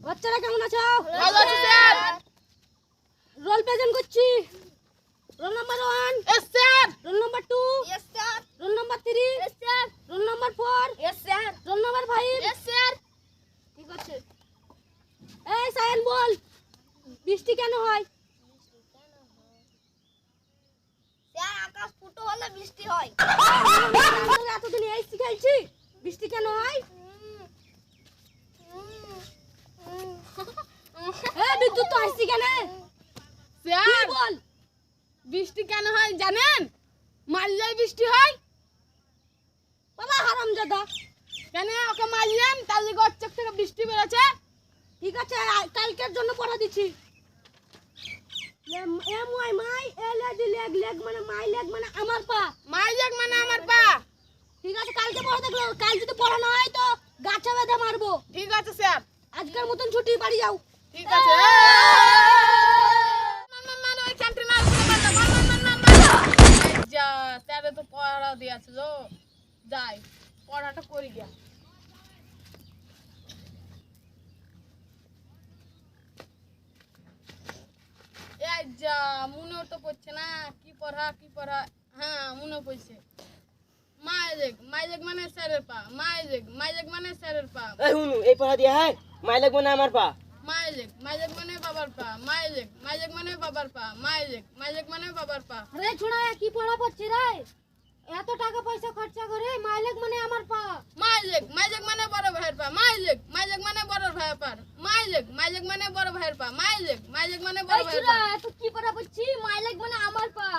বাচ্চারা কেমন আছো? ভালো আছি স্যার। রোল প্রেজেন্ট করছি। Roll number 1 yes sir. Roll number 2 yes sir. Roll number 3 yes sir. Roll number 4 yes sir. Roll number 5। Yes sir. ঠিক আছে। এই সায়েন বল, বৃষ্টি কেন হয়? স্যার আকাশ ফুটো হলে বৃষ্টি হয়। আমরা এতদিন এই শিখাইছি বৃষ্টি কেন হয়? এই বিদ্যুৎ তো আসছে কেন? স্যার বল। বৃষ্টি কেন হয় জানেন? মারলেই বৃষ্টি হয়। বাবা হারামজাদা। কেন ওকে মারলেন তাহলে গছ থেকে বৃষ্টি বেরোচ্ছে। ঠিক আছে, কালকের জন্য পড়া দিচ্ছি। M Y my L E D leg leg মানে মাই লেগ মানে আমার পা। মাইলেক মানে আমার পা। ঠিক আছে, কালকে পড়া দেখলো। কাল যদি পড়া না হয় তো গাছে বেঁধে মারবো। ঠিক আছে স্যার। আজকের মতন ছুটি, বাড়ি যাও। ঠিক আছে। ওই ক্যান্টিনে যা স্যারে তো পড়া দিয়েছিল, যাই পড়াটা করি গিয়া। এই যা মনেও তো পড়ছে না, কি পড়া। হ্যাঁ মনে পড়ছে। মাইলেক মানে স্যারের পা। মাইলেক মানে স্যারের পা। এই হুনু এই পড়া দিয়া হয় মাইলাক মানে আমার পা। মাইলেক মানে বাবার পা। মাইলেক মানে বাবার পা। মাইলেক মানে বাবার পা। আরে ছোড়া, কি পড়া পড়ছে রে? এত টাকা পয়সা খরচা করে মাইলেগ মানে আমার পা। মাইলেক মানে বড় ভাইয়ের পা। মাইলেক মানে বড় ভাইয়ের পা। মাইলেক মানে বড় ভাইয়ের পা। মাইলেক মানে বড় এই ভাইয়ের ছোড়া, পা। তুই কি পড়া পড়ছি? মাইলেগ মানে আমার পা।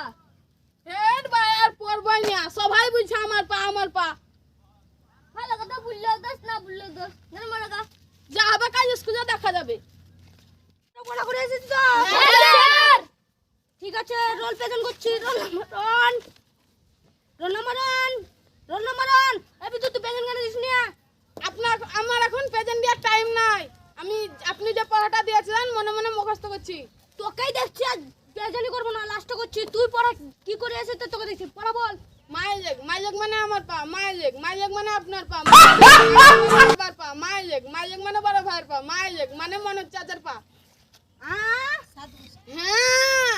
হেড ভাই আর পড়বই না, সবাই বুঝছে আমার পা। ভালো কথা বললো দোস, না বললো দোস। না মারা গা। যা হবে কাজ স্কুলে দেখা যাবে। পড়া করে এসেছিস তো? স্যার ঠিক আছে, রোল প্রেজেন্ট করছি। রোল নাম্বার 1 এই বিদ্যুৎ তুই প্রেজেন্ট কেন দিস না? আমার এখন প্রেজেন্ট দেওয়ার টাইম নাই। আপনি যে পড়াটা দিয়েছিলেন মনে মনে মুখস্থ করছি। তোকেই দেখছি, আজ প্রেজেন্টই করবো না, লাস্ট করছি। তুই পড়া কি করে এসে তোকে দেখছি। পড়া বল। মাইলেক মানে আমার পা। মাইলেক মানে আপনার পা। বাবার পা। মাইলেক মানে বড় ভাইয়ের পা। মাইলেক মানে মনোজ চাচার পা। আ হ্যাঁ